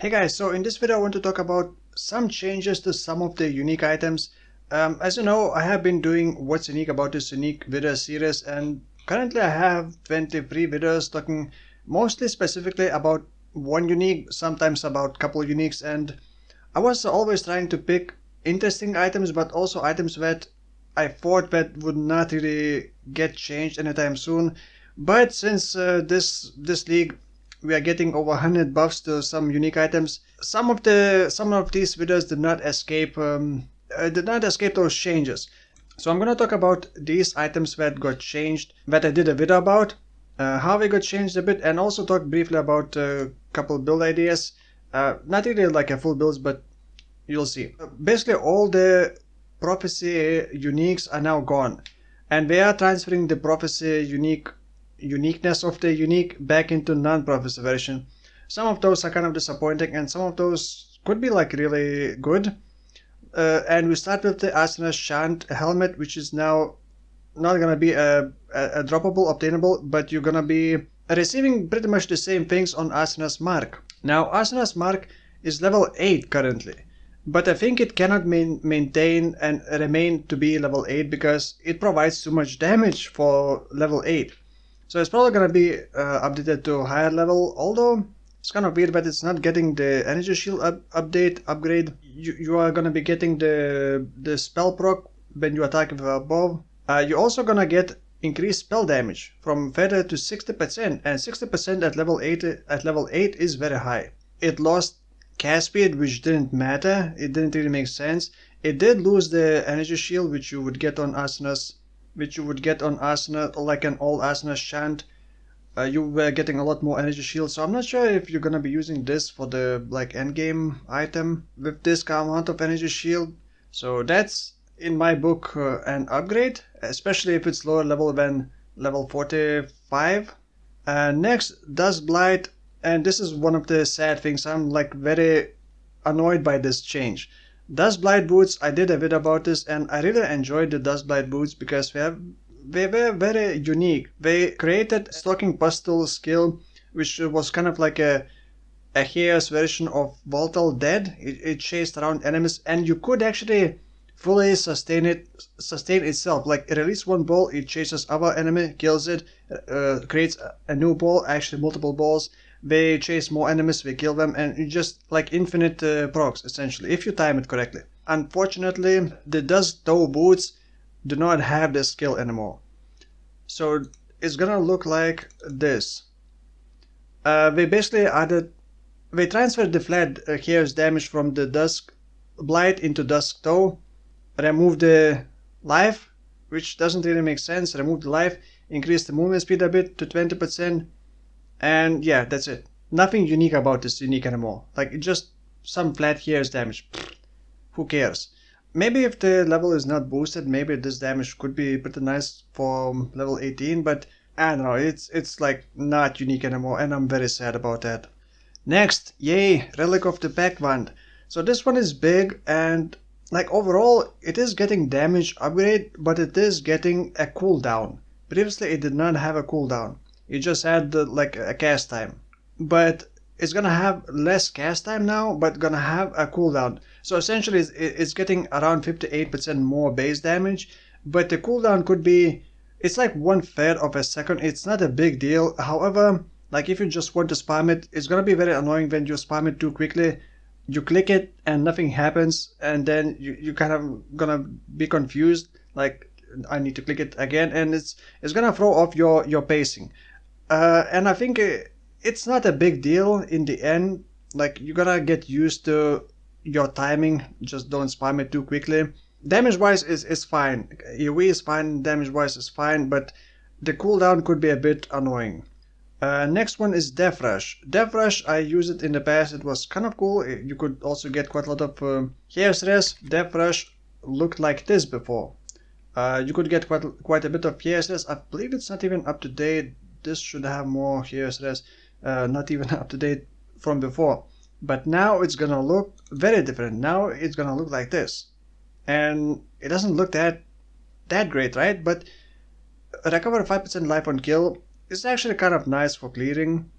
Hey guys, so in this video I want to talk about some changes to some of the unique items. As you know, I have been doing what's unique about this unique video series, and currently I have 23 videos talking mostly specifically about one unique, sometimes about couple uniques, and I was always trying to pick interesting items but also items that I thought that would not really get changed anytime soon. But since this league we are getting over 100 buffs to some unique items. Some of these videos did not escape those changes. So I'm gonna talk about these items that got changed, that I did a video about, how they got changed a bit, and also talk briefly about a couple build ideas. Not really like a full builds, but you'll see. Basically, all the prophecy uniques are now gone, and they are transferring the prophecy uniqueness of the unique back into non-prophecy version. Some of those are kind of disappointing, and some of those could be like really good. And we start with the Asenath Chant helmet, which is now not gonna be a droppable, obtainable, but you're gonna be receiving pretty much the same things on Asenath's mark. Now, Asenath's mark is level 8 currently, but I think it cannot maintain and remain to be level 8 because it provides too much damage for level 8. So it's probably gonna be updated to a higher level, although it's kind of weird that it's not getting the energy shield upgrade. You are gonna be getting the spell proc when you attack with above. You're also gonna get increased spell damage from 30 to 60%, and 60% at level 8 is very high. It lost cast speed, which didn't matter. It didn't really make sense. It did lose the energy shield, which you would get on Asenath, like an all Asenath Chant. You were getting a lot more energy shield, so I'm not sure if you're gonna be using this for the like end game item with this amount of energy shield. So that's in my book an upgrade, especially if it's lower level than level 45. Next, Duskblight, and this is one of the sad things. I'm like very annoyed by this change. Duskblight boots, I did a video about this, and I really enjoyed the Duskblight boots because they were very unique. They created stalking pistol skill, which was kind of like a Chaos version of Volatile Dead. It chased around enemies, and you could actually fully sustain itself. Like release one ball, it chases other enemy, kills it, creates a new ball, actually multiple balls. They chase more enemies, they kill them, and it just like infinite procs essentially, if you time it correctly. Unfortunately, the Dusktoe boots do not have this skill anymore. So it's gonna look like this. They basically they transferred the flat Chaos damage from the Duskblight into Dusktoe, remove the life, which doesn't really make sense, remove the life, increase the movement speed a bit to 20%, and yeah, that's it. Nothing unique about this unique anymore. Like, just some flat Chaos damage. Who cares? Maybe if the level is not boosted, maybe this damage could be pretty nice for level 18, but I don't know, it's like not unique anymore, and I'm very sad about that. Next, yay, Relic of the Pact wand. So this one is big, and like overall it is getting damage upgrade, but it is getting a cooldown. Previously it did not have a cooldown. It just had like a cast time. But it's gonna have less cast time now, but gonna have a cooldown. So essentially it's getting around 58% more base damage, but the cooldown could be, it's like 1/3 of a second. It's not a big deal. However, like if you just want to spam it, it's gonna be very annoying when you spam it too quickly. You click it and nothing happens, and then you kind of gonna be confused, like I need to click it again, and it's gonna throw off your pacing. And I think it's not a big deal in the end. Like you're gonna get used to your timing, just don't spam it too quickly. Damage wise is fine, AoE is fine, damage wise is fine, but the cooldown could be a bit annoying. Next one is Death Rush. Death Rush, I used it in the past, it was kind of cool. You could also get quite a lot of Chaos Res. Death Rush looked like this before. You could get quite a bit of Chaos Res. I believe it's not even up to date. This should have more Chaos Res. Not even up to date from before. But now it's gonna look very different. Now it's gonna look like this. And it doesn't look that great, right? But recover 5% life on kill is actually kind of nice for clearing.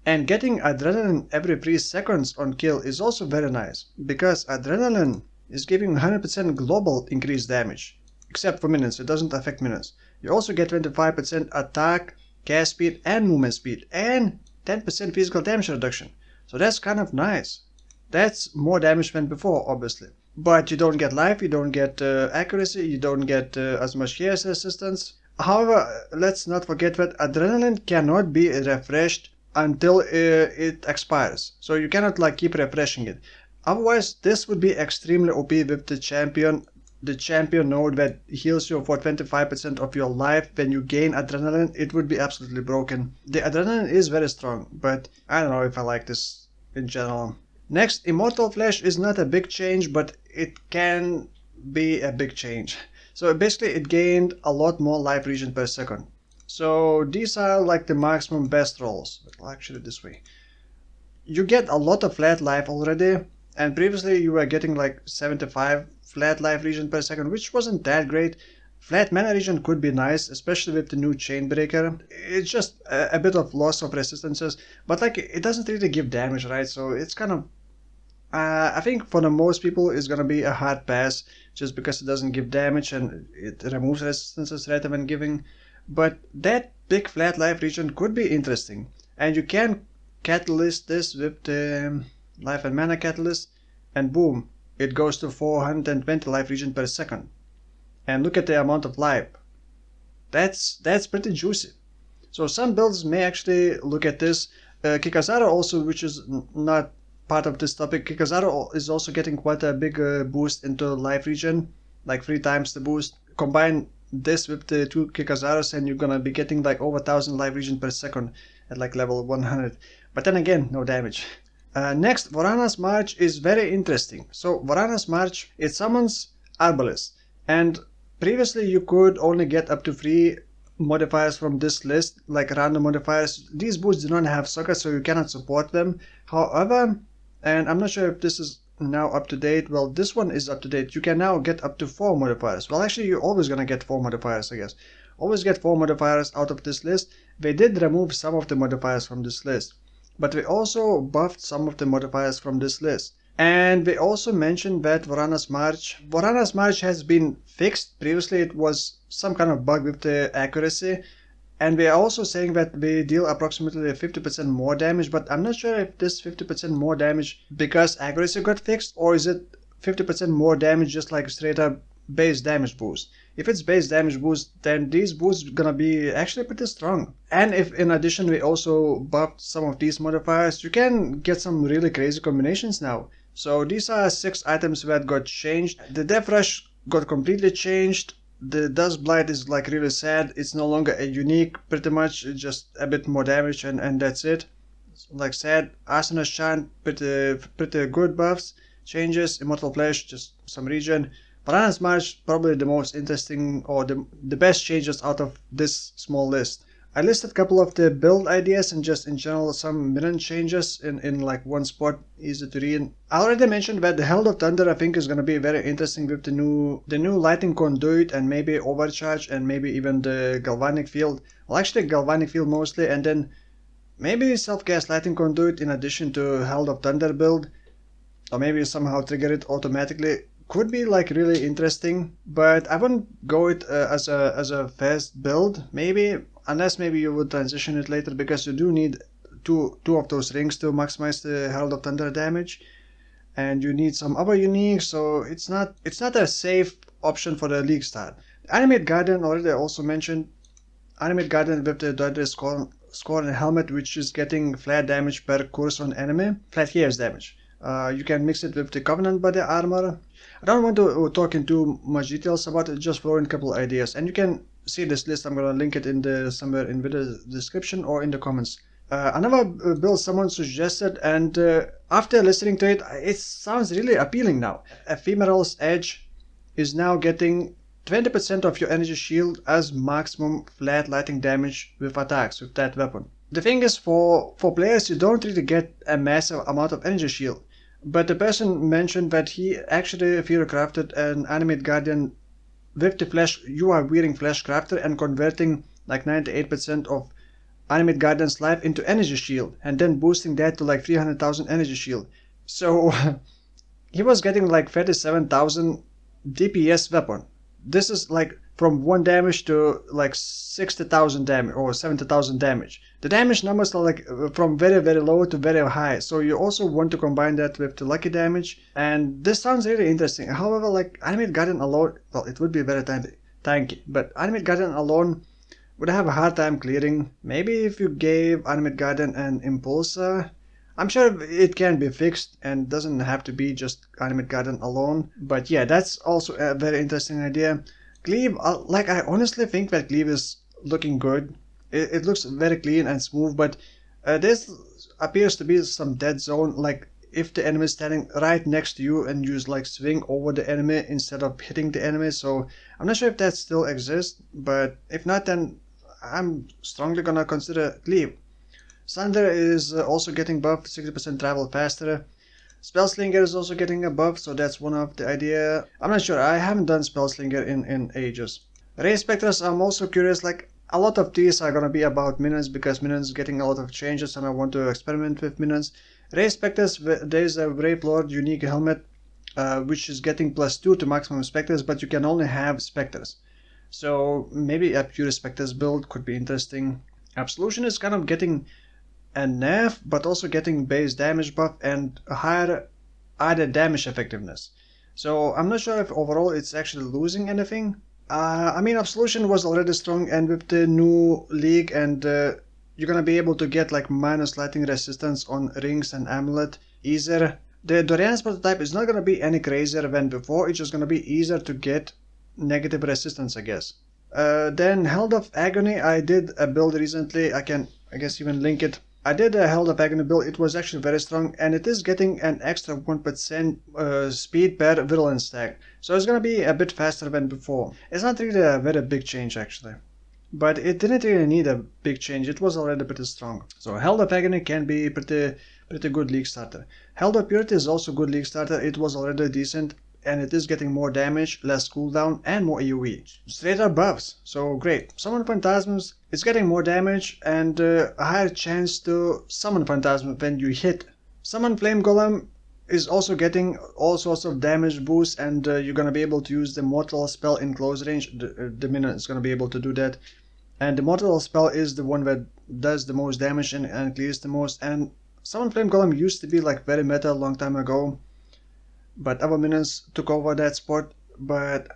And getting adrenaline every 3 seconds on kill is also very nice, because adrenaline is giving 100% global increased damage. Except for minions, it doesn't affect minions. You also get 25% attack, cast speed and movement speed, and 10% physical damage reduction. So that's kind of nice. That's more damage than before, obviously. But you don't get life, you don't get accuracy, you don't get as much chaos resistance. However, let's not forget that adrenaline cannot be refreshed until it expires. So you cannot like keep refreshing it. Otherwise, this would be extremely OP with the champion node that heals you for 25% of your life when you gain adrenaline. It would be absolutely broken. The adrenaline is very strong, but I don't know if I like this in general. Next, Immortal Flesh is not a big change, but it can be a big change. So basically it gained a lot more life regen per second. So these are like the maximum best rolls. I'll actually this way. You get a lot of flat life already, and previously you were getting like 75 flat life regen per second, which wasn't that great. Flat mana regen could be nice, especially with the new chain breaker. It's just a bit of loss of resistances, but like it doesn't really give damage, right? So it's kind of I think for the most people it's gonna be a hard pass, just because it doesn't give damage and it removes resistances rather than giving. But that big flat life regen could be interesting, and you can catalyst this with the life and mana catalyst, and boom, it goes to 420 life regen per second. And look at the amount of life. That's pretty juicy. So some builds may actually look at this. Kikazara also, which is not part of this topic, Kikazara is also getting quite a big boost into life regen, like 3 times the boost. Combine this with the 2 Kikazaras and you're gonna be getting like over 1000 life regen per second at like level 100. But then again, no damage. Next, Vorana's March is very interesting. So Vorana's March, it summons Arbalest, and previously you could only get up to 3 modifiers from this list, like random modifiers. These boosts do not have sockets, so you cannot support them. However, and I'm not sure if this is now up to date. Well, this one is up to date. You can now get up to 4 modifiers. Well, actually, you're always gonna get 4 modifiers, I guess. Always get 4 modifiers out of this list. They did remove some of the modifiers from this list, but we also buffed some of the modifiers from this list. And they also mentioned that Vorana's March has been fixed. Previously it was some kind of bug with the accuracy. And we are also saying that we deal approximately 50% more damage, but I'm not sure if this 50% more damage because accuracy got fixed, or is it 50% more damage just like straight up base damage boost. If it's base damage boost, then these boosts gonna be actually pretty strong. And if in addition we also buffed some of these modifiers, you can get some really crazy combinations now. So these are 6 items that got changed. The Death Rush got completely changed. The Duskblight is like really sad. It's no longer a unique, pretty much. It's just a bit more damage and that's it. Like sad. Asenath Chant, pretty good buffs. Changes. Immortal Flesh, just some regen. Vorana's March, probably the most interesting or the best changes out of this small list. I listed a couple of the build ideas and just in general some minion changes in like one spot, easy to read. I already mentioned that the Herald of Thunder I think is going to be very interesting with the new Lightning Conduit and maybe Overcharge and maybe even the Galvanic Field. Well, actually Galvanic Field mostly, and then maybe self-cast Lightning Conduit in addition to Herald of Thunder build, or maybe somehow trigger it automatically. Could be like really interesting, but I wouldn't go it as a fast build, maybe, unless maybe you would transition it later, because you do need two of those rings to maximize the Herald of Thunder damage, and you need some other unique, so it's not a safe option for the league start. Animate Guardian already also mentioned. Animate Guardian with the Dodger score and helmet, which is getting flat damage per course on enemy, flat heals damage. You can mix it with the Covenant body armor. I don't want to talk in too much details about it, just throw in a couple ideas. And you can see this list, I'm gonna link it in somewhere in the description or in the comments. Another build someone suggested, and after listening to it, it sounds really appealing now. Ephemeral's Edge is now getting 20% of your energy shield as maximum flat lightning damage with attacks with that weapon. The thing is, for players, you don't really get a massive amount of energy shield. But the person mentioned that he actually crafted an Animate Guardian with the flesh. You are wearing Flesh Crafter and converting like 98% of Animate Guardian's life into energy shield and then boosting that to like 300,000 energy shield. So he was getting like 37,000 DPS weapon. This is like from 1 damage to like 60,000 damage or 70,000 damage. The damage numbers are like from very low to very high. So you also want to combine that with the lucky damage. And this sounds really interesting. However, like Animate Guardian alone, well, it would be very tanky. But Animate Guardian alone would have a hard time clearing. Maybe if you gave Animate Guardian an Impulsor, I'm sure it can be fixed and doesn't have to be just Animate Guardian alone. But yeah, that's also a very interesting idea. Cleave, like I honestly think that Cleave is looking good. It looks very clean and smooth, but this appears to be some dead zone. Like if the enemy is standing right next to you and you like swing over the enemy instead of hitting the enemy. So I'm not sure if that still exists, but if not, then I'm strongly gonna consider Cleave. Sunder is also getting buffed, 60% travel faster. Spellslinger is also getting a buff, so that's one of the idea. I'm not sure, I haven't done Spellslinger in ages. Ray Spectres, I'm also curious, like a lot of these are gonna be about minions because minions getting a lot of changes and I want to experiment with minions. Ray Spectres, there's a Brave Lord unique helmet which is getting +2 to maximum Spectres, but you can only have Spectres. So maybe a pure Spectres build could be interesting. Absolution is kind of getting a nerf, but also getting base damage buff and a higher added damage effectiveness. So I'm not sure if overall it's actually losing anything. I mean, Absolution was already strong, and with the new league and you're gonna be able to get like minus lightning resistance on rings and amulet easier. The Dorian's prototype is not gonna be any crazier than before, it's just gonna be easier to get negative resistance, I guess. Then Herald of Agony, I did a build recently, I guess even link it. I did a Herald of Agony build, it was actually very strong, and it is getting an extra 1% speed per virulence stack. So it's gonna be a bit faster than before. It's not really a very big change actually. But it didn't really need a big change, it was already pretty strong. So Herald of Agony can be pretty good league starter. Herald of Purity is also good league starter, it was already decent. And it is getting more damage, less cooldown, and more AoE. Straight up buffs, so great. Summon Phantasms, it's getting more damage and a higher chance to summon Phantasm when you hit. Summon Flame Golem is also getting all sorts of damage boosts, and you're gonna be able to use the Mortal spell in close range. The minion is gonna be able to do that. And the Mortal spell is the one that does the most damage and clears the most. And Summon Flame Golem used to be like very meta a long time ago. But other minions took over that spot, but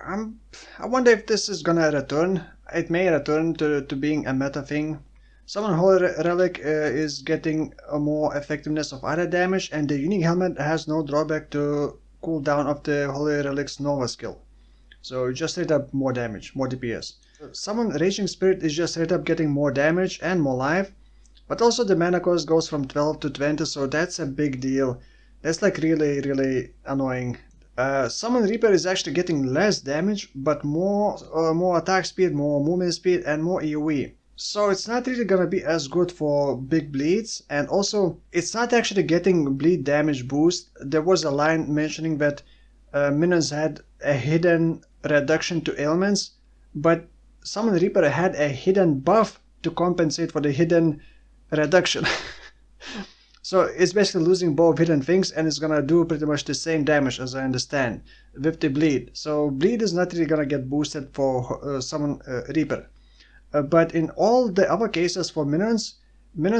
I wonder if this is gonna return. It may return to being a meta thing. Summon Holy Relic is getting a more effectiveness of other damage, and the unique helmet has no drawback to cooldown of the Holy Relic's Nova skill. So just straight up more damage, more DPS. Summon Raging Spirit is just straight up getting more damage and more life, but also the mana cost goes from 12 to 20, so that's a big deal. That's like really annoying. Summon Reaper is actually getting less damage, but more attack speed, more movement speed, and more AoE. So it's not really gonna be as good for big bleeds, and also it's not actually getting bleed damage boost. There was a line mentioning that minions had a hidden reduction to ailments, but Summon Reaper had a hidden buff to compensate for the hidden reduction. So it's basically losing both hidden things, and it's gonna do pretty much the same damage as I understand with the bleed. So bleed is not really gonna get boosted for Summon Reaper. But in all the other cases for minions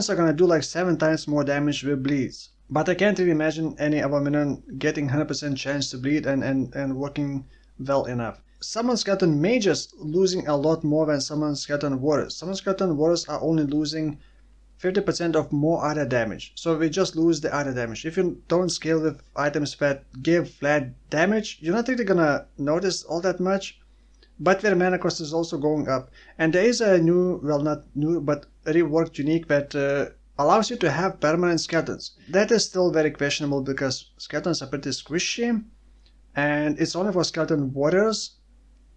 are gonna do like 7 times more damage with bleeds. But I can't really imagine any other minion getting 100% chance to bleed and working well enough. Summon Skeleton Mages losing a lot more than Summon Skeleton Warriors. Summon Skeleton Warriors are only losing 50% of more other damage, so we just lose the other damage. If you don't scale with items that give flat damage, you're not really gonna notice all that much, but their mana cost is also going up. And there is a new, well not new, but reworked unique that allows you to have permanent skeletons. That is still very questionable because skeletons are pretty squishy, and it's only for skeleton warriors,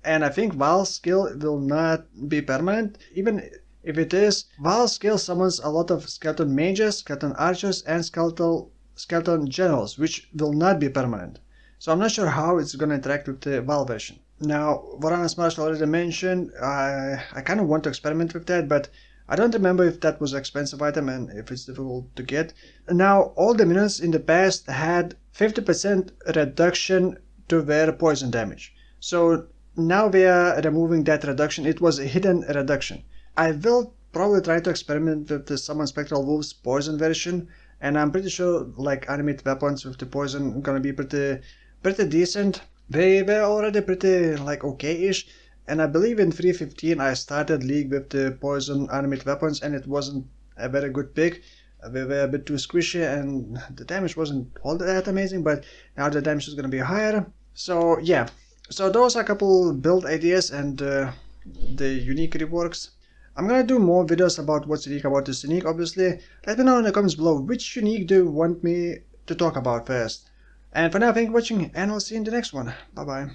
and I think Val's skill will not be permanent. Even if it is, Val's skill summons a lot of skeleton mages, skeleton archers, and skeleton generals, which will not be permanent. So I'm not sure how it's gonna interact with the Val version. Now, Vorana's Marshal already mentioned, I kind of want to experiment with that, but I don't remember if that was an expensive item and if it's difficult to get. Now, all the minions in the past had 50% reduction to their poison damage. So now we are removing that reduction. It was a hidden reduction. I will probably try to experiment with the Summon Spectral Wolves poison version, and I'm pretty sure like animate weapons with the poison gonna be pretty decent. They were already pretty like okay-ish, and I believe in 3.15 I started League with the poison animate weapons and it wasn't a very good pick. They were a bit too squishy and the damage wasn't all that amazing, but now the damage is gonna be higher. So yeah, so those are a couple build ideas and the unique reworks. I'm gonna do more videos about what's unique about this unique, obviously. Let me know in the comments below which unique do you want me to talk about first. And for now, thank you for watching, and I'll see you in the next one. Bye bye.